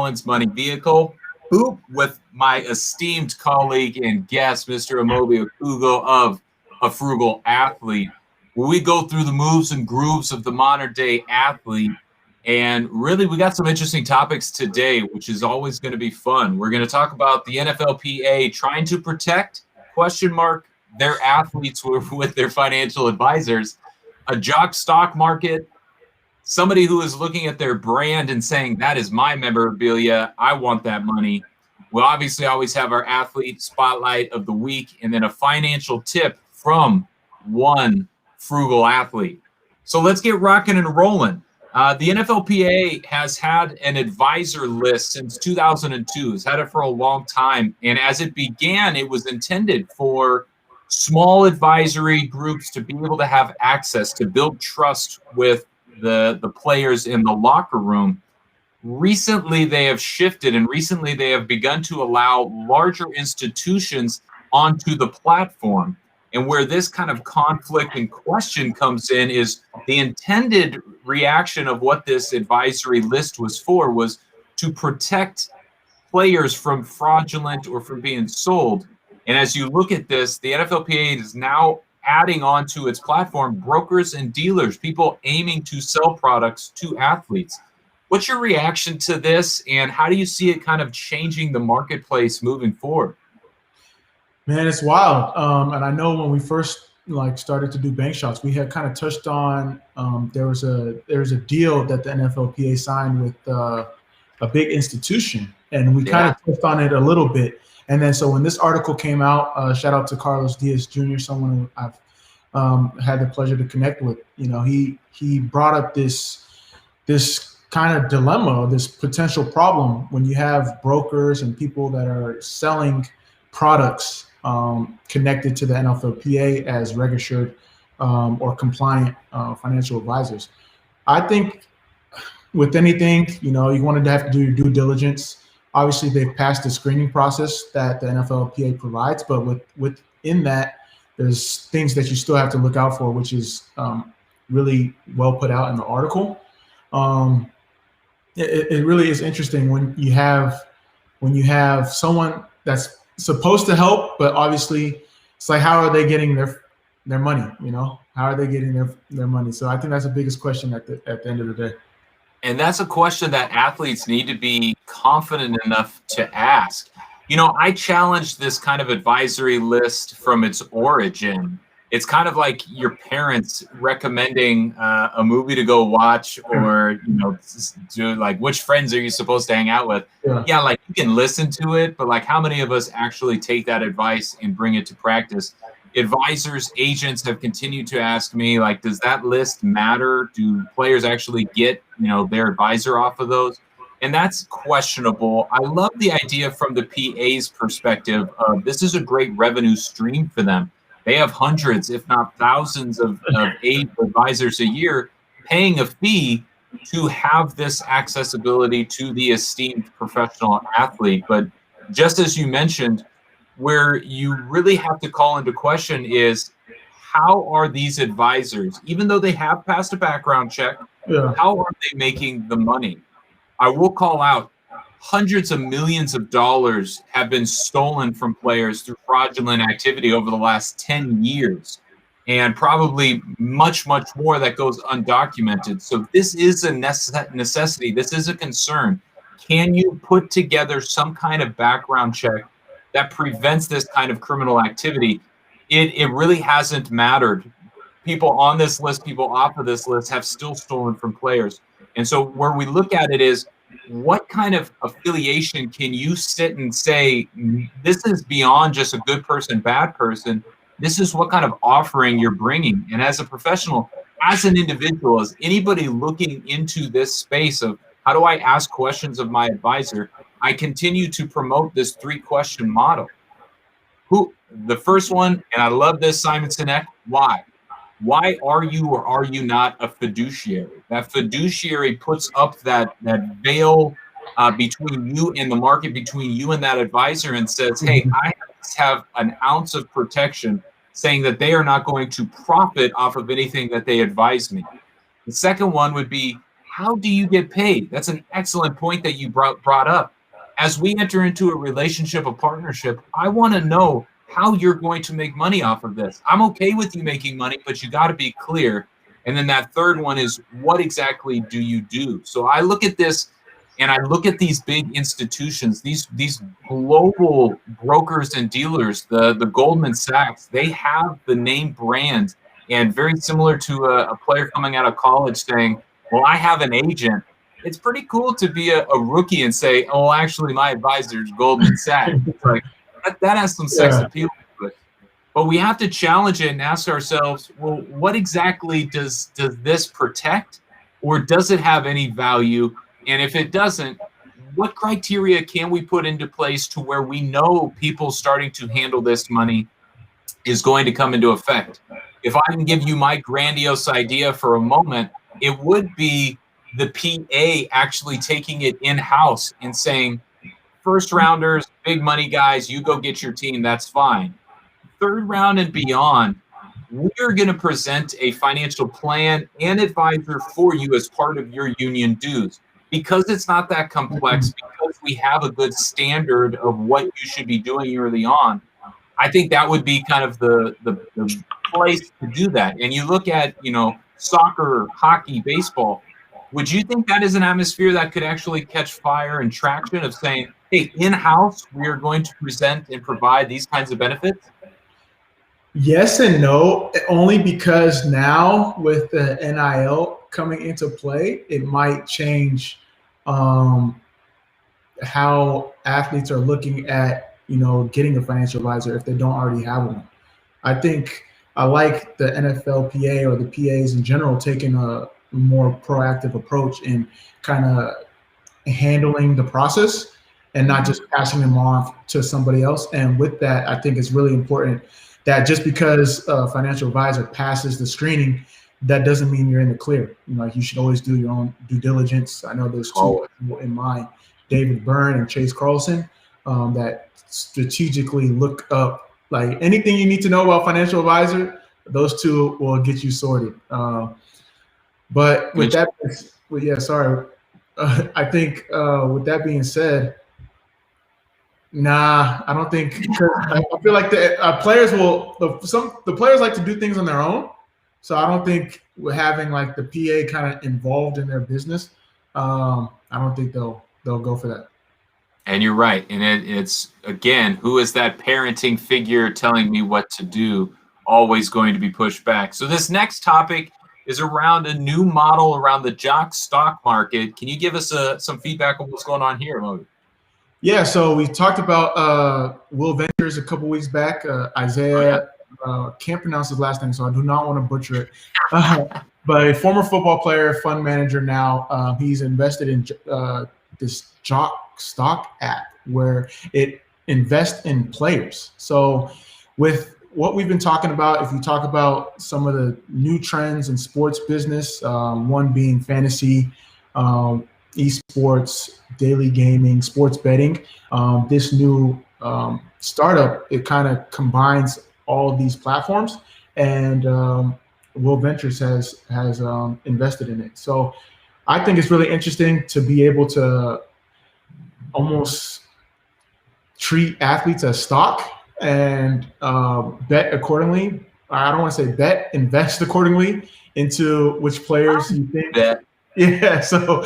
Collins Money Vehicle. Boop, with my esteemed colleague and guest, Mr. Amobi Okugo of A Frugal Athlete, where we go through the moves and grooves of the modern day athlete. And really, we got some interesting topics today, which is always going to be fun. We're going to talk about the NFLPA trying to protect, their athletes with their financial advisors, a jock stock market, somebody who is looking at their brand and saying, that is my memorabilia, I want that money. We'll obviously always have our athlete spotlight of the week and then a financial tip from one frugal athlete. So let's get rocking and rolling. The NFLPA has had an advisor list since 2002. It's had it for a long time. And as it began, it was intended for small advisory groups to be able to have access to build trust with the players in the locker room. Recently, they have shifted, and recently they have begun to allow larger institutions onto the platform. And where this kind of conflict and question comes in is the intended reaction of what this advisory list was for was to protect players from fraudulent or from being sold. And as you look at this, the NFLPA is now adding onto its platform brokers and dealers, people aiming to sell products to athletes. What's your reaction to this, and how do you see it kind of changing the marketplace moving forward? Man, it's wild. And I know when we first started to do bank shots, we had kind of touched on there was a deal that the NFLPA signed with a big institution, and we kind of touched on it a little bit. And then so when this article came out, shout out to Carlos Diaz Jr., someone who I've had the pleasure to connect with. You know, he brought up this kind of dilemma, this potential problem when you have brokers and people that are selling products connected to the NFLPA as registered or compliant financial advisors. I think with anything, you wanted to have to do your due diligence. Obviously, they've passed the screening process that the NFLPA provides, but within that, there's things that you still have to look out for, which is really well put out in the article. It really is interesting when you have someone that's supposed to help, but obviously it's like, how are they getting their money? How are they getting their money? So I think that's the biggest question at the end of the day. And that's a question that athletes need to be confident enough to ask. I challenged this kind of advisory list from its origin. It's kind of like your parents recommending a movie to go watch, or do like, which friends are you supposed to hang out with? Yeah, like you can listen to it, but like how many of us actually take that advice and bring it to practice? Advisors, agents have continued to ask me, like, does that list matter? Do players actually get their advisor off of those? And that's questionable. I love the idea from the PA's perspective of this is a great revenue stream for them. They have hundreds, if not thousands of aid advisors a year paying a fee to have this accessibility to the esteemed professional athlete. But just as you mentioned, where you really have to call into question is, how are these advisors, even though they have passed a background check, how are they making the money? I will call out, hundreds of millions of dollars have been stolen from players through fraudulent activity over the last 10 years, and probably much, much more that goes undocumented. So this is a necessity. This is a concern. Can you put together some kind of background check that prevents this kind of criminal activity? It really hasn't mattered. People on this list, people off of this list have still stolen from players. And so where we look at it is, what kind of affiliation can you sit and say, this is beyond just a good person, bad person. This is what kind of offering you're bringing. And as a professional, as an individual, as anybody looking into this space of how do I ask questions of my advisor, I continue to promote this 3-question model. The first one, and I love this, Simon Sinek, why? Why are you or are you not a fiduciary? That fiduciary puts up that veil between you and the market, between you and that advisor, and says, hey, I have an ounce of protection, saying that they are not going to profit off of anything that they advise me. The second one would be, how do you get paid? That's an excellent point that you brought up. As we enter into a relationship, a partnership, I want to know how you're going to make money off of this. I'm okay with you making money, but you got to be clear. And then that third one is, what exactly do you do? So I look at this and I look at these big institutions, these global brokers and dealers, the Goldman Sachs, they have the name brand, and very similar to a player coming out of college saying, well, I have an agent. It's pretty cool to be a rookie and say, oh, actually, my advisor is Goldman Sachs. It's like, that has some sex appeal to it. But we have to challenge it and ask ourselves, well, what exactly does this protect, or does it have any value? And if it doesn't, what criteria can we put into place to where we know people starting to handle this money is going to come into effect? If I can give you my grandiose idea for a moment, it would be the PA actually taking it in-house and saying, first rounders, big money guys, you go get your team, that's fine. Third round and beyond, we're going to present a financial plan and advisor for you as part of your union dues. Because it's not that complex, because we have a good standard of what you should be doing early on, I think that would be kind of the place to do that. And you look at, soccer, hockey, baseball, would you think that is an atmosphere that could actually catch fire and traction of saying, hey, in-house, we are going to present and provide these kinds of benefits? Yes and no, only because now with the NIL coming into play, it might change how athletes are looking at, getting a financial advisor if they don't already have one. I think I like the NFLPA or the PAs in general taking a more proactive approach in kind of handling the process and not just passing them off to somebody else. And with that, I think it's really important that just because a financial advisor passes the screening, that doesn't mean you're in the clear. You should always do your own due diligence. I know there's two people in mind, David Byrne and Chase Carlson, that strategically look up like anything you need to know about financial advisor. Those two will get you sorted. But with that, I think with that being said, nah, I don't think. I feel like the players the players like to do things on their own. So I don't think we're having like the PA kind of involved in their business. I don't think they'll go for that. And you're right. And it's, again, who is that parenting figure telling me what to do? Always going to be pushed back. So this next topic is around a new model around the jock stock market. Can you give us some feedback on what's going on here, Mo? Yeah, so we talked about Will Ventures a couple weeks back. Isaiah, can't pronounce his last name, so I do not want to butcher it. But a former football player, fund manager now, he's invested in this jock stock app where it invests in players. So with what we've been talking about, if you talk about some of the new trends in sports business, one being fantasy, esports, daily gaming, sports betting, this new startup, it kind of combines all of these platforms, and Will Ventures has invested in it. So I think it's really interesting to be able to almost treat athletes as stock and bet accordingly. I don't want to say bet, invest accordingly into which players you think. Yeah, so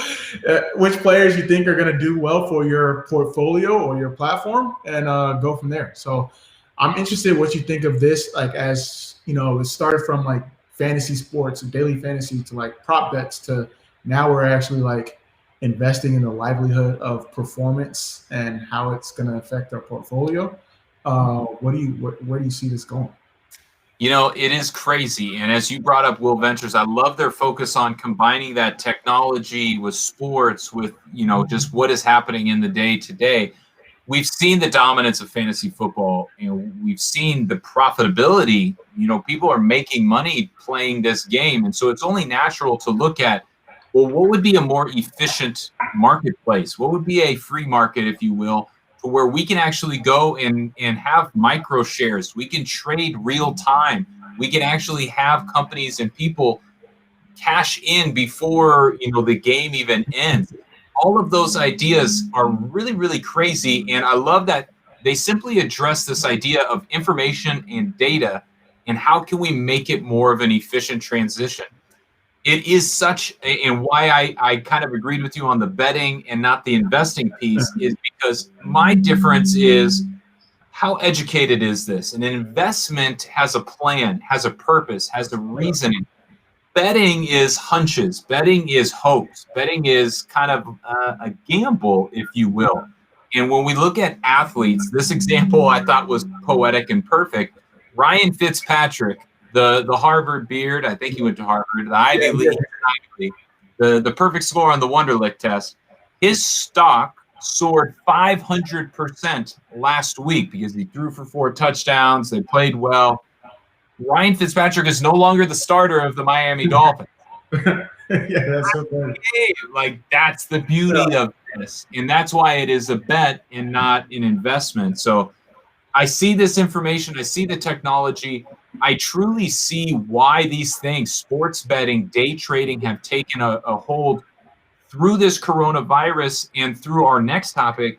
which players you think are going to do well for your portfolio or your platform, and go from there. So I'm interested what you think of this, like, as it started from like fantasy sports and daily fantasy to like prop bets to now we're actually like investing in the livelihood of performance and how it's going to affect our portfolio. Where do you see this going? It is crazy. And as you brought up Will Ventures, I love their focus on combining that technology with sports, with, just what is happening in the day to day. We've seen the dominance of fantasy football. We've seen the profitability. People are making money playing this game. And so it's only natural to look at, well, what would be a more efficient marketplace? What would be a free market, if you will, to where we can actually go and have micro shares? We can trade real time. We can actually have companies and people cash in before the game even ends. All of those ideas are really, really crazy, and I love that they simply address this idea of information and data, and how can we make it more of an efficient transition. It is such, and why I kind of agreed with you on the betting and not the investing piece is because my difference is, how educated is this? An investment has a plan, has a purpose, has a reasoning. Betting is hunches. Betting is hopes. Betting is kind of a gamble, if you will. And when we look at athletes, this example I thought was poetic and perfect. Ryan Fitzpatrick, the Harvard beard, I think he went to Harvard, the Ivy League, the perfect score on the Wonderlic test. His stock soared 500% last week because he threw for 4 touchdowns. They played well. Ryan Fitzpatrick is no longer the starter of the Miami Dolphins. Yeah, that's so funny. Like, that's the beauty of this. And that's why it is a bet and not an investment. So I see this information. I see the technology. I truly see why these things, sports betting, day trading, have taken a hold through this coronavirus and through our next topic.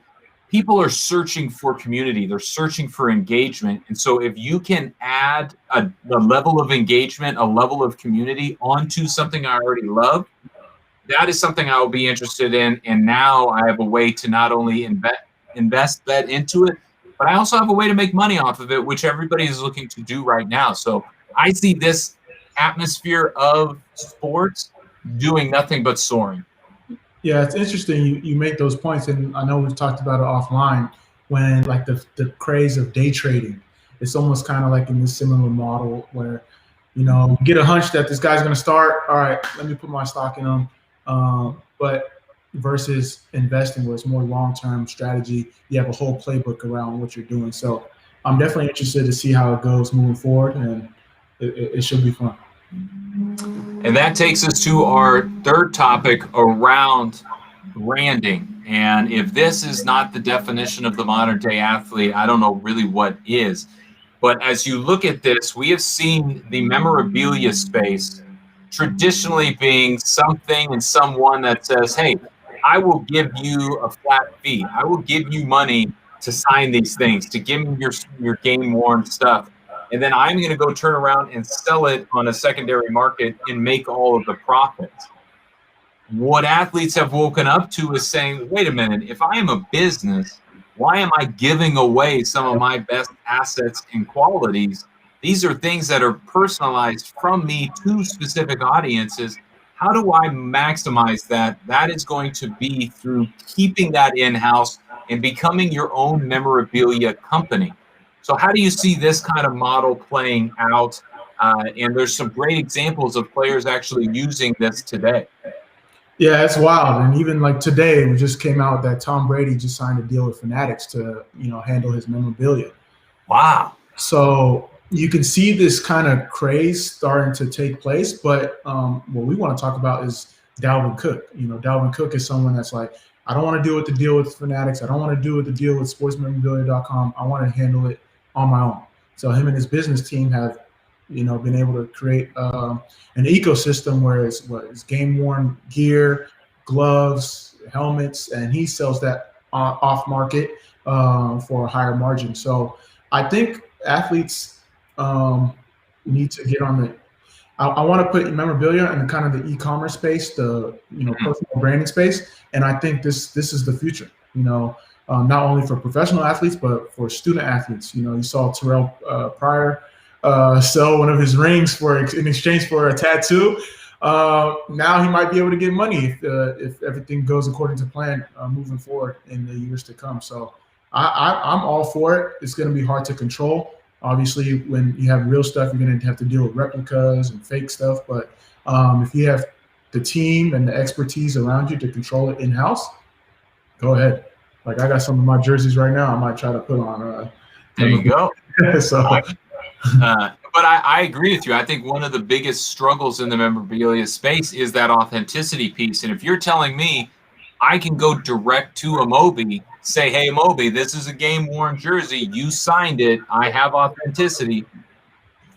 People are searching for community. They're searching for engagement. And so if you can add a level of engagement, a level of community onto something I already love, that is something I will be interested in. And now I have a way to not only invest that into it, but I also have a way to make money off of it, which everybody is looking to do right now. So I see this atmosphere of sports doing nothing but soaring. Yeah, it's interesting you make those points, and I know we've talked about it offline, when like the craze of day trading. It's almost kind of like in this similar model where, you get a hunch that this guy's going to start. All right, let me put my stock in him. But versus investing, where it's more long-term strategy, you have a whole playbook around what you're doing. So I'm definitely interested to see how it goes moving forward, and it should be fun. And that takes us to our third topic around branding. And if this is not the definition of the modern day athlete, I don't know really what is. But as you look at this, we have seen the memorabilia space traditionally being something and someone that says, hey, I will give you a flat fee. I will give you money to sign these things, to give me your game-worn stuff. And then I'm going to go turn around and sell it on a secondary market and make all of the profits. What athletes have woken up to is saying, wait a minute, if I am a business, why am I giving away some of my best assets and qualities? These are things that are personalized from me to specific audiences. How do I maximize that? That is going to be through keeping that in-house and becoming your own memorabilia company. So how do you see this kind of model playing out? And there's some great examples of players actually using this today. Yeah, it's wild. And even like today, we just came out that Tom Brady just signed a deal with Fanatics to, handle his memorabilia. Wow. So you can see this kind of craze starting to take place. But what we want to talk about is Dalvin Cook. Dalvin Cook is someone that's like, I don't want to deal with the deal with Fanatics. I don't want to deal with the deal with sportsmemorabilia.com. I want to handle it on my own. So him and his business team have, been able to create an ecosystem where it's game-worn gear, gloves, helmets, and he sells that off market for a higher margin. So I think athletes need to get on the. I want to put memorabilia in kind of the e-commerce space, the personal branding space, and I think this is the future. Not only for professional athletes, but for student athletes. You saw Terrell Pryor sell one of his rings in exchange for a tattoo. Now he might be able to get money if everything goes according to plan moving forward in the years to come. So I'm all for it. It's going to be hard to control. Obviously, when you have real stuff, you're going to have to deal with replicas and fake stuff. But if you have the team and the expertise around you to control it in-house, go ahead. Like, I got some of my jerseys right now. I might try to put on. There you go. So, but I agree with you. I think one of the biggest struggles in the memorabilia space is that authenticity piece. And if you're telling me I can go direct to a Moby, say, hey, Moby, this is a game-worn jersey. You signed it. I have authenticity.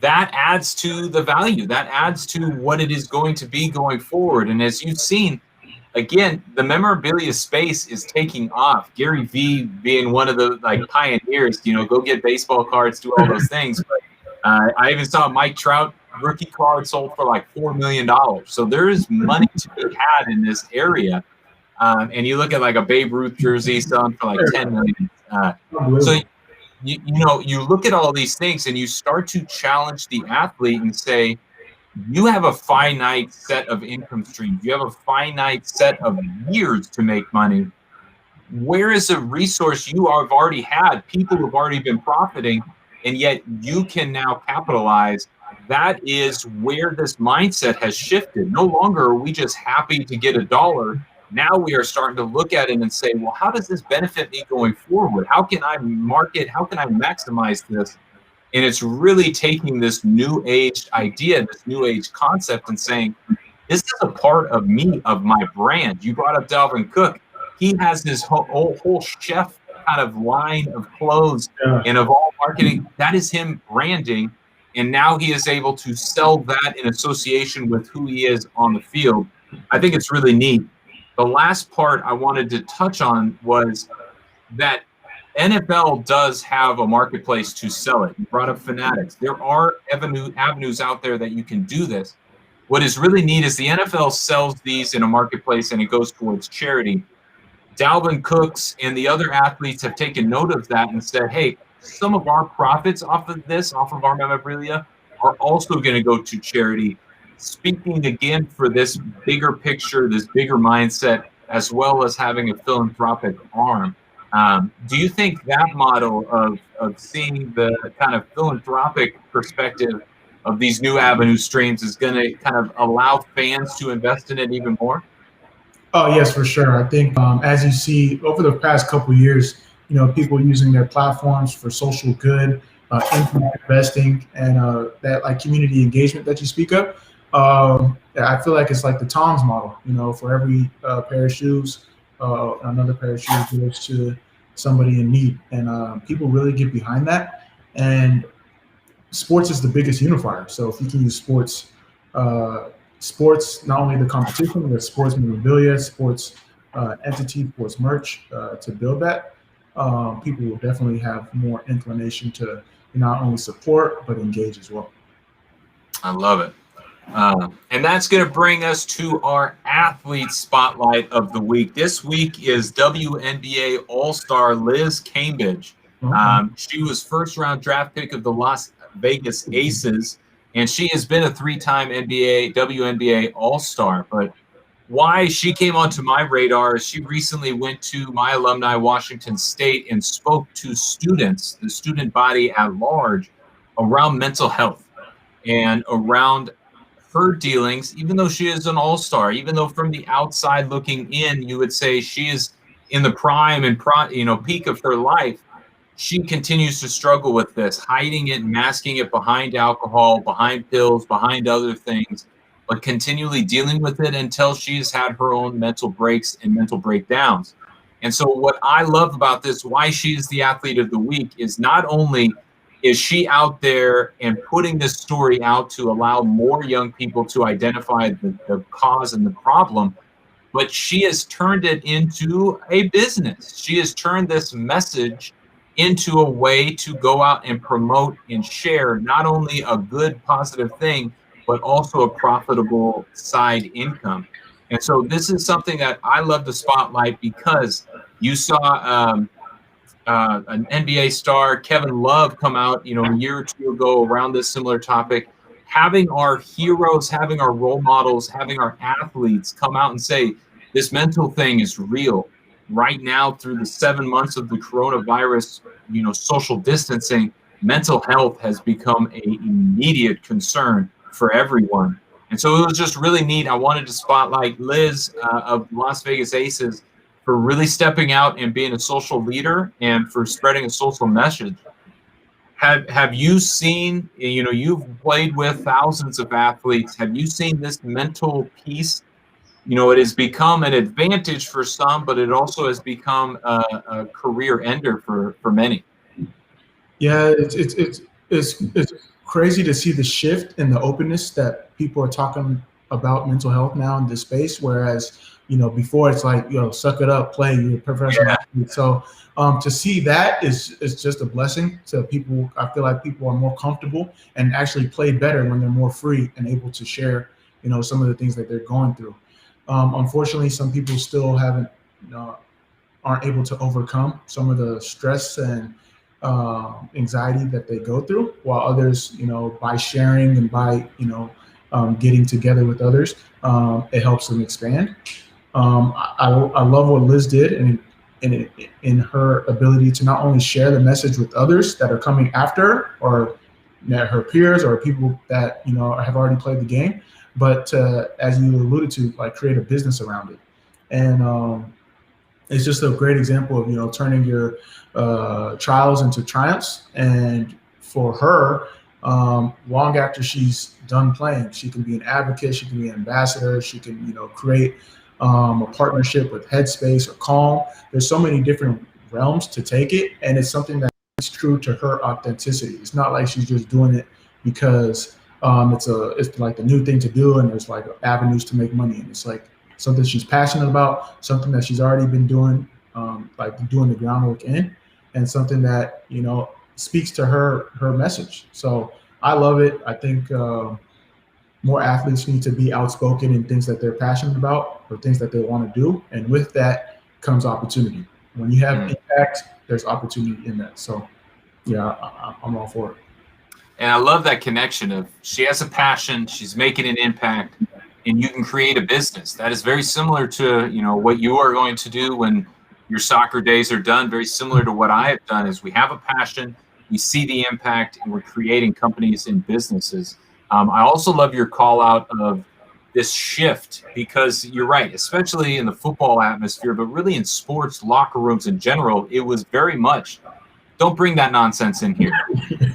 that adds to the value. That adds to what it is going to be going forward. And as you've seen, again, the memorabilia space is taking off. Gary Vee being one of the pioneers, go get baseball cards, do all those things. But I even saw Mike Trout rookie card sold for like $4 million. So there is money to be had in this area. And you look at like a Babe Ruth jersey selling for like $10 million. So you look at all these things and you start to challenge the athlete and say, you have a finite set of income streams. You have a finite set of years to make money. Where is a resource you have already had? People have already been profiting, and yet you can now capitalize. That is where this mindset has shifted. No longer are we just happy to get $1. Now we are starting to look at it and say, well, how does this benefit me going forward? How can I market? How can I maximize this? And it's really taking this new age idea, this new age concept, and saying, this is a part of me, of my brand. You brought up Dalvin Cook. He has this whole chef kind of line of clothes and of all marketing. That is him branding. And now he is able to sell that in association with who he is on the field. I think it's really neat. The last part I wanted to touch on was that NFL does have a marketplace to sell it. You brought up Fanatics. There are avenues out there that you can do this. What is really neat is the NFL sells these in a marketplace and it goes towards charity. Dalvin Cooks and the other athletes have taken note of that and said, hey, some of our profits off of our memorabilia, are also going to go to charity. Speaking again for this bigger picture, this bigger mindset, as well as having a philanthropic arm. Do you think that model of seeing the kind of philanthropic perspective of these new avenue streams is going to kind of allow fans to invest in it even more? Oh, yes, for sure. I think as you see over the past couple of years, people using their platforms for social good, impact investing, and that like community engagement that you speak of. I feel like it's like the Tom's model. For every pair of shoes, another pair of shoes goes to somebody in need, and people really get behind that. And sports is the biggest unifier. So if you can use sports, not only the competition, but sports memorabilia, sports entity, sports merch to build that, people will definitely have more inclination to not only support but engage as well. I love it. And that's going to bring us to our athlete spotlight of the week. This week is WNBA All-Star Liz Cambridge. She was first-round draft pick of the Las Vegas Aces, and she has been a three-time WNBA All-Star. But why she came onto my radar is she recently went to my alumni, Washington State, and spoke to students, the student body at large, around mental health and around her dealings, even though she is an all-star, even though from the outside looking in, you would say she is in the prime and peak of her life, she continues to struggle with this, hiding it, masking it behind alcohol, behind pills, behind other things, but continually dealing with it until she's had her own mental breaks and mental breakdowns. And so what I love about this, why she is the athlete of the week, is not only is she out there and putting this story out to allow more young people to identify the cause and the problem, but she has turned it into a business. She has turned this message into a way to go out and promote and share not only a good, positive thing, but also a profitable side income. And so this is something that I love to spotlight because you saw an NBA star, Kevin Love, come out, a year or two ago around this similar topic, having our heroes, having our role models, having our athletes come out and say, this mental thing is real. Right now, through the 7 months of the coronavirus, social distancing, mental health has become an immediate concern for everyone. And so it was just really neat. I wanted to spotlight Liz of Las Vegas Aces for really stepping out and being a social leader and for spreading a social message. Have you seen, you've played with thousands of athletes. Have you seen this mental piece? It has become an advantage for some, but it also has become a career ender for many. Yeah, it's crazy to see the shift in the openness that people are talking about mental health now in this space. Whereas, before it's like, suck it up, play, you're a professional athlete. So to see that is just a blessing to people. I feel like people are more comfortable and actually play better when they're more free and able to share, some of the things that they're going through. Unfortunately, some people still aren't able to overcome some of the stress and anxiety that they go through, while others, by sharing and by, getting together with others, it helps them expand. I love what Liz did, and in her ability to not only share the message with others that are coming after her, or her peers or people that have already played the game, but as you alluded to, like, create a business around it. And it's just a great example of turning your trials into triumphs. And for her, long after she's done playing, she can be an advocate, she can be an ambassador, she can create a partnership with Headspace or Calm. There's so many different realms to take it, and it's something that's true to her authenticity. It's not like she's just doing it because it's like the new thing to do, and there's like avenues to make money, and it's like something she's passionate about, something that she's already been doing, like doing the groundwork in, and something that speaks to her message. So I love it. I think more athletes need to be outspoken in things that they're passionate about or things that they want to do, and with that comes opportunity. When you have impact, there's opportunity in that. So yeah, I'm all for it. And I love that connection of, she has a passion, she's making an impact, and you can create a business. That is very similar to, what you are going to do when your soccer days are done. Very similar to what I have done, is we have a passion, we see the impact, and we're creating companies and businesses. I also love your call out of this shift, because you're right, especially in the football atmosphere, but really in sports locker rooms in general, it was very much, don't bring that nonsense in here.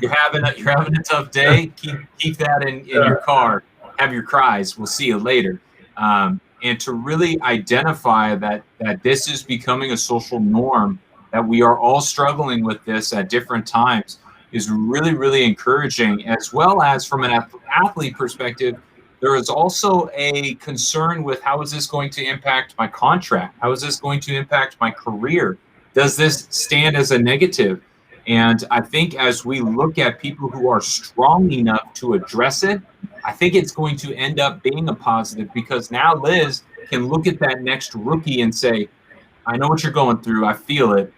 You're having a tough day. Keep that in your car. Have your cries. We'll see you later. And to really identify that this is becoming a social norm, that we are all struggling with this at different times, is really, really encouraging. As well as from an athlete perspective, there is also a concern with, how is this going to impact my contract? How is this going to impact my career? Does this stand as a negative? And I think as we look at people who are strong enough to address it, I think it's going to end up being a positive, because now Liz can look at that next rookie and say, I know what you're going through. I feel it.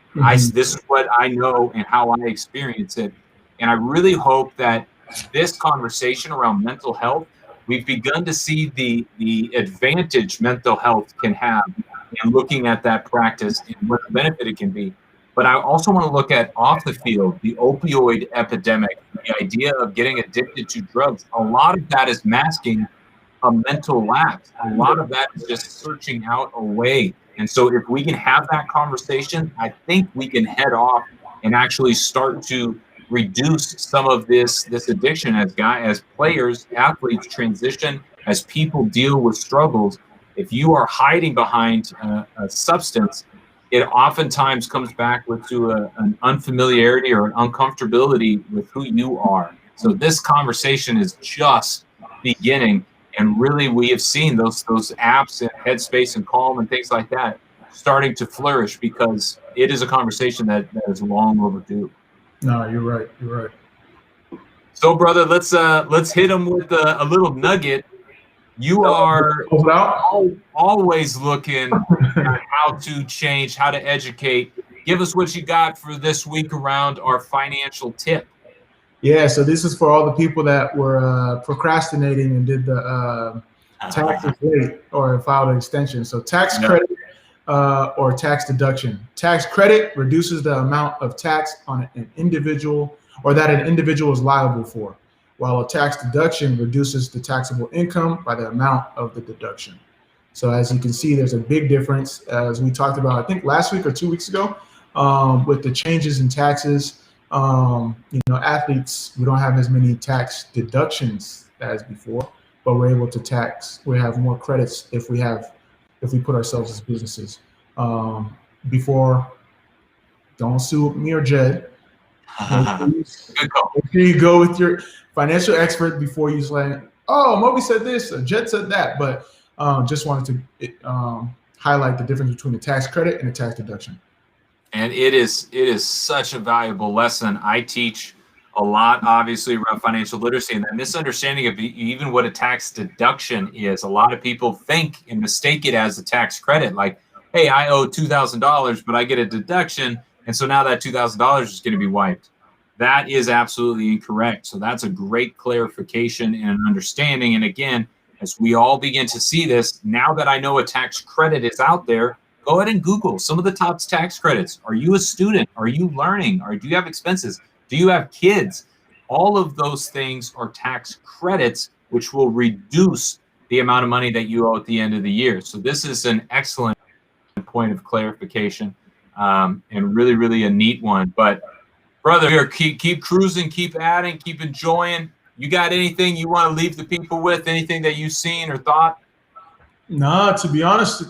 This is what I know and how I experience it. And I really hope that this conversation around mental health, we've begun to see the advantage mental health can have in looking at that practice and what the benefit it can be. But I also want to look at off the field, the opioid epidemic, the idea of getting addicted to drugs. A lot of that is masking a mental lapse. A lot of that is just searching out a way. And so if we can have that conversation, I think we can head off and actually start to reduce some of this addiction as players, athletes transition, as people deal with struggles. If you are hiding behind a substance, it oftentimes comes back to an unfamiliarity or an uncomfortability with who you are. So this conversation is just beginning, and really we have seen those apps and Headspace and Calm and things like that starting to flourish, because it is a conversation that is long overdue. No, you're right. You're right. So, brother, let's hit them with a little nugget. You are always looking at how to change, how to educate. Give us what you got for this week around our financial tip. Yeah, so this is for all the people that were procrastinating and did the taxes late or filed an extension. So tax credit or tax deduction. Tax credit reduces the amount of tax on an individual, or that an individual is liable for, while a tax deduction reduces the taxable income by the amount of the deduction. So as you can see, there's a big difference, as we talked about, I think last week or 2 weeks ago, with the changes in taxes. Athletes, we don't have as many tax deductions as before, but we're able to we have more credits if we put ourselves as businesses. Before, don't sue me or Jed, Good call. Make sure you go with your financial expert before you say, "Oh, Moby said this, or Jet said that." But just wanted to highlight the difference between a tax credit and a tax deduction. And it is such a valuable lesson. I teach a lot, obviously, around financial literacy, and that misunderstanding of even what a tax deduction is. A lot of people think and mistake it as a tax credit, like, hey, I owe $2,000, but I get a deduction, and so now that $2,000 is going to be wiped. That is absolutely incorrect. So that's a great clarification and an understanding. And again, as we all begin to see this, now that I know a tax credit is out there, go ahead and Google some of the top tax credits. Are you a student? Are you learning? Or do you have expenses? Do you have kids? All of those things are tax credits, which will reduce the amount of money that you owe at the end of the year. So this is an excellent point of clarification, and really, really a neat one. But brother, here, keep cruising, keep adding, keep enjoying. You got anything you want to leave the people with? Anything that you've seen or thought? Nah, to be honest,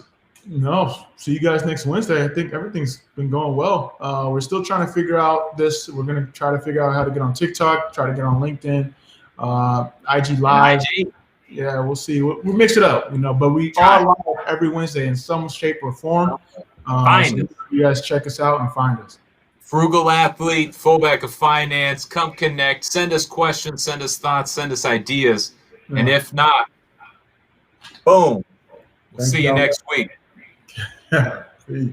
no. See you guys next Wednesday. I think everything's been going well. We're still trying to figure out this. We're going to try to figure out how to get on TikTok, try to get on LinkedIn, IG Live. Yeah, we'll see. We'll mix it up, but we are live every Wednesday in some shape or form. So you guys check us out and find us. Frugal Athlete, fullback of finance, come connect, send us questions, send us thoughts, send us ideas. Yeah. And if not, boom, we'll see you next week. Peace.